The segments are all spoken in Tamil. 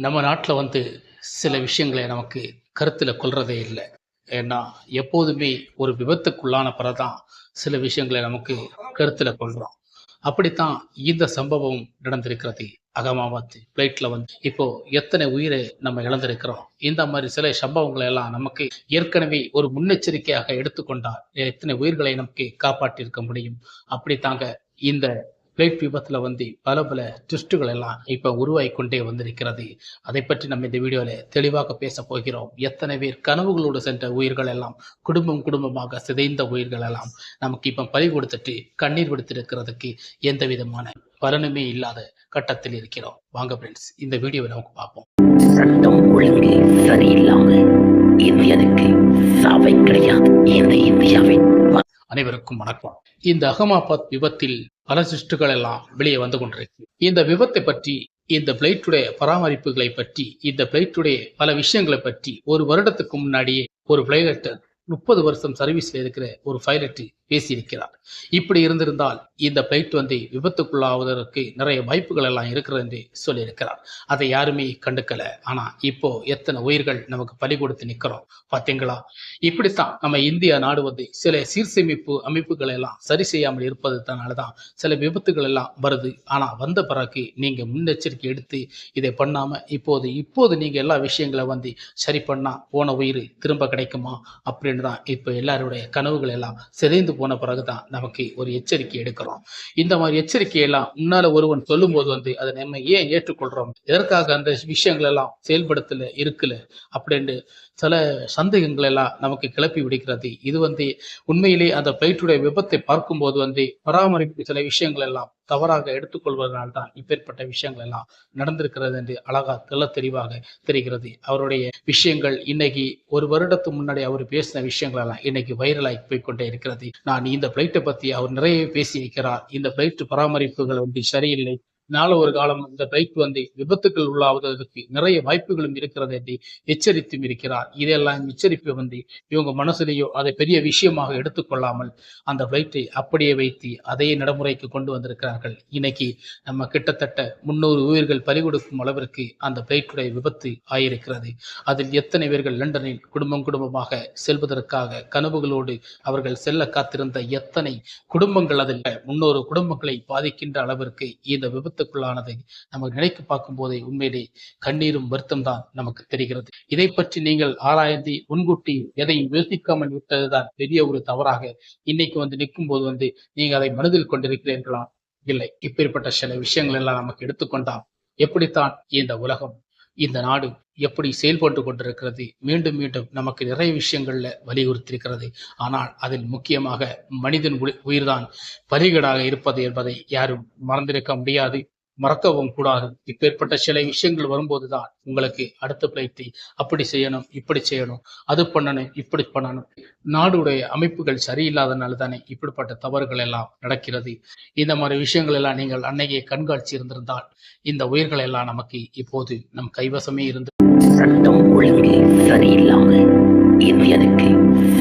நம்ம நாட்டில் சில விஷயங்களை நமக்கு கருத்தில் கொள்றதே இல்லை. ஏன்னா எப்போதுமே ஒரு விபத்துக்குள்ளான பிறதான் சில விஷயங்களை நமக்கு கருத்தில் கொள்கிறோம். அப்படித்தான் இந்த சம்பவம் நடந்திருக்கிறது. அகமாபாத் ஃப்ளைட்டில் இப்போ எத்தனை உயிரை நம்ம இழந்திருக்கிறோம். இந்த மாதிரி சில சம்பவங்களை எல்லாம் நமக்கு ஏற்கனவே ஒரு முன்னெச்சரிக்கையாக எடுத்துக்கொண்டால் எத்தனை உயிர்களை நமக்கு காப்பாற்றியிருக்க முடியும். அப்படித்தாங்க இந்த ஃப்ளைட் விபத்தில் பல பல ட்விஸ்ட்டுகள் எல்லாம் இப்போ உருவாகி கொண்டே வந்திருக்கிறது. அதை பற்றி நம்ம இந்த வீடியோவில் தெளிவாக பேச போகிறோம். எத்தனை பேர் கனவுகளோடு சென்ற உயிர்கள் எல்லாம் குடும்பம் குடும்பமாக சிதைந்த உயிர்கள் எல்லாம் நமக்கு இப்போ பறி கொடுத்துட்டு கண்ணீர் விடுத்திருக்கிறதுக்கு எந்த விதமான பலனுமே இல்லாத கட்டத்தில் இருக்கிறோம். வாங்க ஃப்ரெண்ட்ஸ், இந்த வீடியோவை நமக்கு பார்ப்போம். சட்டம் ஒழுங்கு சரியில்லாமல் இந்தியனுக்கு சாவை கிடையாது. இந்த இந்தியாவின் அனைவருக்கும் வணக்கம். இந்த அகமாபாத் விபத்தில் பல சிஸ்டுகள் எல்லாம் வெளியே வந்து கொண்டிருக்கு. இந்த விபத்தை பற்றி, இந்த பிளைட்டுடைய பராமரிப்புகளை பற்றி, இந்த பிளைட்டுடைய பல விஷயங்களை பற்றி ஒரு வருடத்துக்கு முன்னாடியே ஒரு பைலட் 30 வருஷம் சர்வீஸ்ல இருக்கிற ஒரு பைலட் பேசியிருக்கிறார். இப்படி இருந்திருந்தால் இந்த பிளைட் விபத்துக்குள்ளாவதற்கு நிறைய வாய்ப்புகள் எல்லாம் இருக்கிறது என்று சொல்லியிருக்கிறார். அதை யாருமே கண்டுக்கல. ஆனா இப்போ எத்தனை உயிர்கள் நமக்கு பலி கொடுத்து நிற்கிறோம் பார்த்தீங்களா? இப்படித்தான் நம்ம இந்திய நாடு சில சீர்சேமிப்பு அமைப்புகள் எல்லாம் சரி செய்யாமல் இருப்பதுனாலதான் சில விபத்துகள் எல்லாம் வருது. ஆனா வந்த பிறகு நீங்க முன்னெச்சரிக்கை எடுத்து இதை பண்ணாம இப்போது நீங்க எல்லா விஷயங்களை சரி பண்ணா போன உயிர் திரும்ப கிடைக்குமா அப்படின்னு தான் இப்போ எல்லாருடைய கனவுகள் எல்லாம் சிதைந்து போன பிறகுதான் நமக்கு ஒரு எச்சரிக்கை எடுக்கிறோம். இந்த மாதிரி எச்சரிக்கையெல்லாம் முன்னால ஒருவன் சொல்லும் போது அதை நம்ம ஏன் ஏற்றுக்கொள்றோம், எதற்காக அந்த விஷயங்கள் எல்லாம் செயல்படுத்தல இருக்குல்ல அப்படின்னு சில சந்தேகங்கள் எல்லாம் நமக்கு கிளப்பி விடுகிறது. இது உண்மையிலே அந்த பிளைட்டுடைய விபத்தை பார்க்கும்போது பராமரிப்பு சில விஷயங்கள் எல்லாம் தவறாக எடுத்துக்கொள்வதனால்தான் இப்பேற்பட்ட விஷயங்கள் எல்லாம் நடந்திருக்கிறது என்று அழகா தெளிவாக தெரிகிறது. அவருடைய விஷயங்கள் இன்னைக்கு ஒரு வருடத்துக்கு முன்னாடி அவர் பேசின விஷயங்கள் எல்லாம் இன்னைக்கு வைரலாகி போய்கொண்டே இருக்கிறது. நான் இந்த பிளைட்டை பத்தி அவர் நிறைய பேசி இருக்கிறார். இந்த பிளைட் பராமரிப்புகள் சரியில்லை, நாள ஒரு காலம் இந்த பைக் விபத்துக்கள் உள்ளாவதற்கு நிறைய வாய்ப்புகளும் இருக்கிறது என்று எச்சரித்தும் இருக்கிறார். இதெல்லாம் எச்சரிப்பு இவங்க மனசுலேயோ அதை பெரிய விஷயமாக எடுத்துக்கொள்ளாமல் அந்த பிளைட்டை அப்படியே வைத்து அதையே நடைமுறைக்கு கொண்டு வந்திருக்கிறார்கள். இன்னைக்கு நம்ம கிட்டத்தட்ட 300 உயிர்கள் பறி கொடுக்கும் அளவிற்கு அந்த பிளைட்டுடைய விபத்து ஆயிருக்கிறது. அதில் எத்தனை பேர்கள் லண்டனில் குடும்பமாக செல்வதற்காக கனவுகளோடு அவர்கள் செல்ல காத்திருந்த எத்தனை குடும்பங்கள், அதில் 300 குடும்பங்களை பாதிக்கின்ற அளவிற்கு இந்த விபத்துக்குள்ளானதை நம்ம நினைக்க பார்க்கும் போதே உண்மையிலே கண்ணீரும் வருத்தம் தான் நமக்கு தெரிகிறது. இதை பற்றி நீங்கள் ஆராய்ந்து முன்கூட்டி எதையும் யோசிக்காமல் விட்டதுதான் பெரிய ஒரு தவறாக இன்னைக்கு நிற்கும் போது நீங்க அதை மனதில் கொண்டிருக்கிறீர்களா? இல்லை. இப்பேற்பட்ட சில விஷயங்கள் எல்லாம் நமக்கு எடுத்துக்கொண்டால் எப்படித்தான் இந்த உலகம், இந்த நாடு எப்படி செயல்பட்டு கொண்டிருக்கிறது மீண்டும் மீண்டும் நமக்கு நிறைய விஷயங்கள்ல வலியுறுத்தியிருக்கிறது. ஆனால் அதில் முக்கியமாக மனிதன் உயிர்தான் பலிகடாக இருப்பது என்பதை யாரும் மறந்திருக்க முடியாது, மறக்கவும் கூடாது. இப்பேற்பட்ட சில விஷயங்கள் வரும்போதுதான் உங்களுக்கு அடுத்த பிளைட்டை அப்படி செய்யணும், இப்படி செய்யணும், அது பண்ணணும், இப்படி பண்ணணும். நாடுடைய அமைப்புகள் சரியில்லாதனால தானே இப்படிப்பட்ட தவறுகள் எல்லாம் நடக்கிறது. இந்த மாதிரி விஷயங்கள் எல்லாம் நீங்கள் அன்னையே கண்காட்சி இருந்திருந்தால் இந்த உயிர்கள் எல்லாம் நமக்கு இப்போது நம் கைவசமே இருந்து. சட்டம் ஒழுங்கு சரியில்லாமல் இந்தியனுக்கு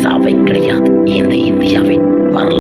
சாவை கிடையாது. இந்த இந்தியாவின்